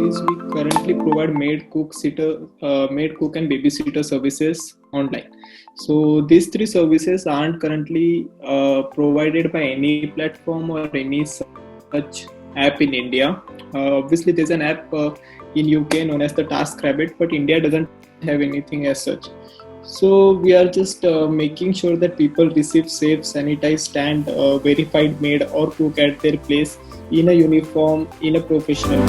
is we currently provide maid, cook, and babysitter services online. So these three services aren't currently provided by any platform or any such app in India. Obviously, there's an app in UK known as the TaskRabbit, but India doesn't have anything as such. So we are just making sure that people receive safe, sanitized, and verified maid or cook at their place in a uniform, in a professional way.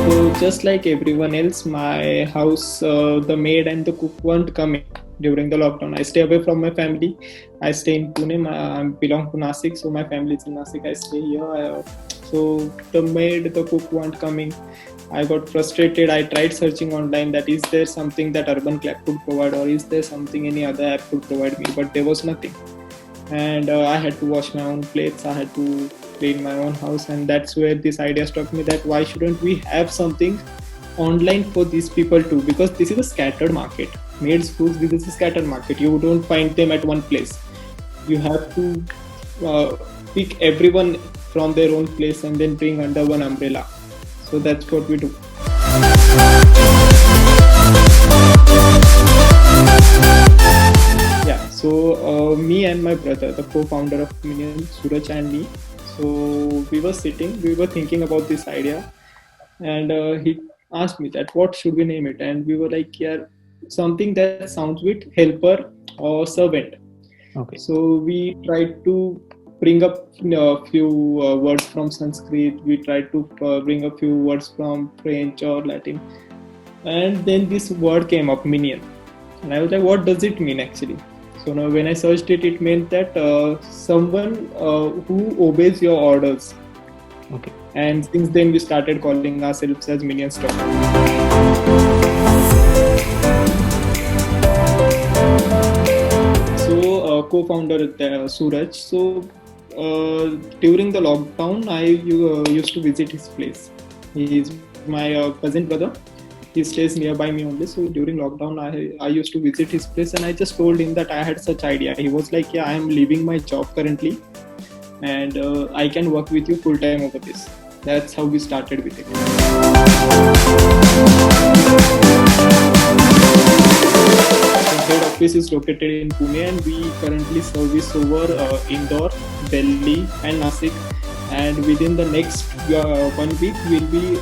So just like everyone else, my house, the maid and the cook weren't coming during the lockdown. I stay away from my family. I stay in Pune. I belong to Nasik, so my family is in Nasik. I stay here. So the maid, the cook weren't coming. I got frustrated. I tried searching online that is there something that Urban Clap could provide, or is there something any other app could provide me, but there was nothing. And I had to wash my own plates. I had to clean my own house, and that's where this idea struck me that why shouldn't we have something online for these people too, because this is a scattered market. Maid schools, this is a scattered market. You don't find them at one place. You have to pick everyone from their own place and then bring under one umbrella. So that's what we do. Yeah, so me and my brother, the co-founder of Minion, Suraj and me, so we were thinking about this idea, and he asked me that what should we name it, and we were like, yeah, something that sounds with helper or servant. Okay. So we tried to bring up a few words from Sanskrit. We tried to bring a few words from French or Latin, and then this word came up, minion, and I was like, what does it mean actually? So now when I searched it, it meant that someone who obeys your orders. Okay. And since then we started calling ourselves as Minion Store. So co-founder Suraj. So during the lockdown, I used to visit his place. He is my cousin brother. He stays nearby me only. So during lockdown, I used to visit his place, and I just told him that I had such idea. He was like, yeah, I am leaving my job currently, and I can work with you full time over this. That's how we started with it. The head office is located in Pune, and we currently service over Indore, Delhi and Nasik. And within the next 1 week, we'll be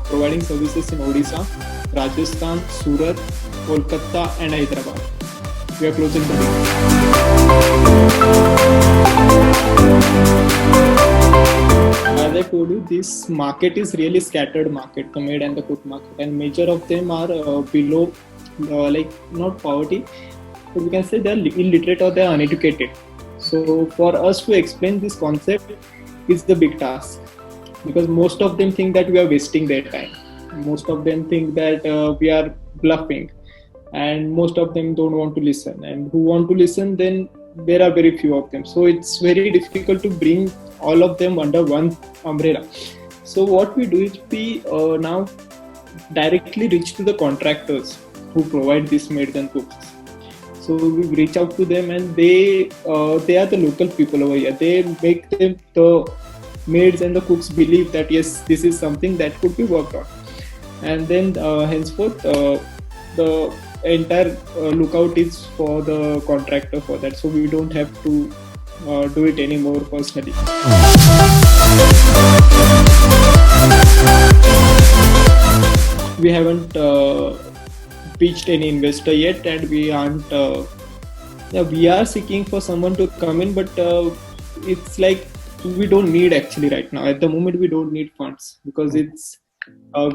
providing services in Odisha, Rajasthan, Surat, Kolkata and Hyderabad. We are closing the deal. As I told you, this market is really scattered market, the maid and the cook market, and major of them are below, like not poverty, but we can say they are illiterate or they are uneducated. So for us to explain this concept is the big task, because most of them think that we are wasting their time. Most of them think that we are bluffing, and most of them don't want to listen. And who want to listen, then there are very few of them. So it's very difficult to bring all of them under one umbrella. So what we do is we now directly reach to the contractors who provide these maids and cooks. So we reach out to them, and they are the local people over here. They make them, the maids and the cooks, believe that yes, this is something that could be worked on. And then henceforth, the entire lookout is for the contractor for that. So we don't have to do it anymore personally. We haven't pitched any investor yet, and we aren't. We are seeking for someone to come in, but it's like we don't need actually right now. At the moment, we don't need funds because it's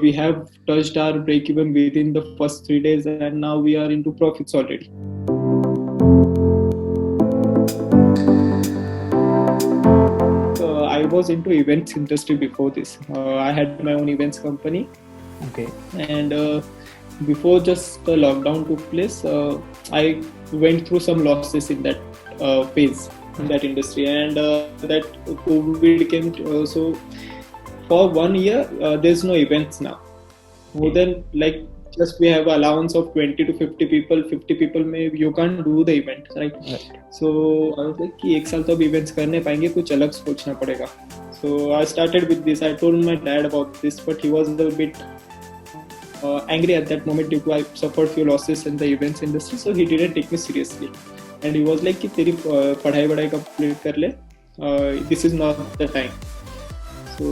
we have touched our break even within the first 3 days, and now we are into profits already. I was into events industry before this. I had my own events company. Okay. And before just the lockdown took place, I went through some losses in that phase in that industry, and that COVID came. So for 1 year, there's no events now. More than like just we have allowance of 20 to 50 people. 50 people में you can't do the event, right? Right. So I was like कि एक साल तो अब events कर नहीं पाएंगे, कुछ अलग सोचना पड़ेगा. So I started with this. I told my dad about this, but he was a bit angry at that moment due to I suffered few losses in the events industry, so he didn't take me seriously. And he was like कि तेरी पढ़ाई वढ़ाई complete कर ले, this is not the time. So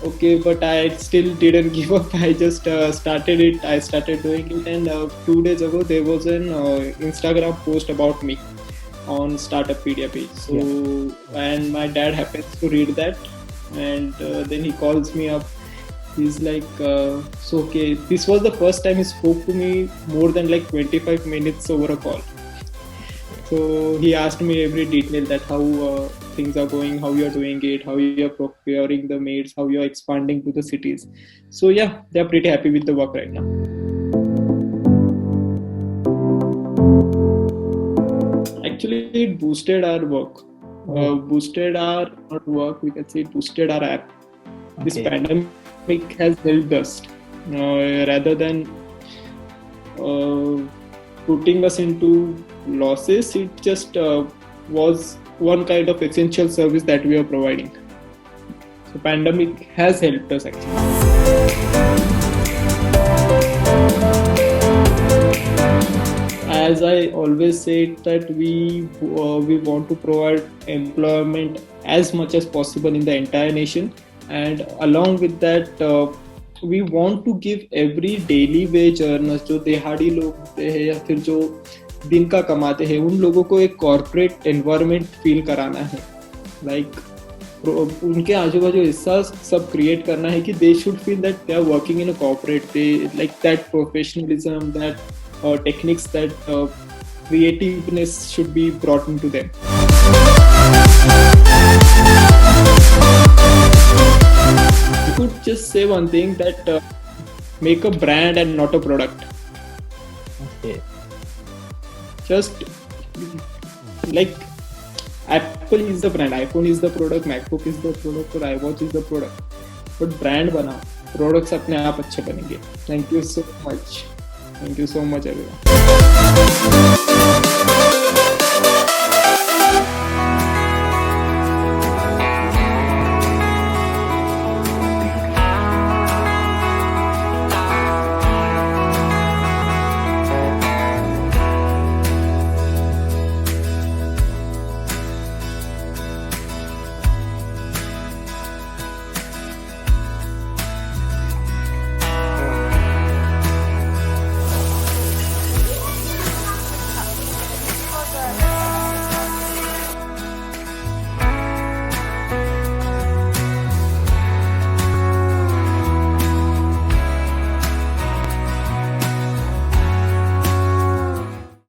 okay, but I still didn't give up. I just started it. I started doing it, and 2 days ago there was an Instagram post about me on Startuppedia page. So and my dad happens to read that, and then he calls me up. He's like, so okay, this was the first time he spoke to me more than like 25 minutes over a call. So he asked me every detail that how things are going, how you are doing it, how you are procuring the maids, how you are expanding to the cities. So yeah, they are pretty happy with the work right now. Actually, it boosted our work. Boosted our not work. We can say it boosted our app. Okay. This pandemic has helped us rather than putting us into losses. It just was one kind of essential service that we are providing. So pandemic has helped us actually. As I always say that we want to provide employment as much as possible in the entire nation, and along with that we want to give every daily wage earners जो दिहाड़ी लोग होते हैं या फिर जो दिन का कमाते हैं उन लोगों को एक कॉर्पोरेट एनवायरनमेंट फील कराना है. लाइक उनके आजू बाजू ऐसा सब क्रिएट करना है कि they should feel that they are working in a corporate. They like that professionalism, that techniques, that creativeness should be brought into them. You could just say one thing that make a brand and not a product. Okay. Just like Apple is the brand, iPhone is the product, MacBook is the product, और iWatch is the product. But brand बनाओ, products अपने आप अच्छे बनेंगे. Thank you so much. Thank you so much everyone.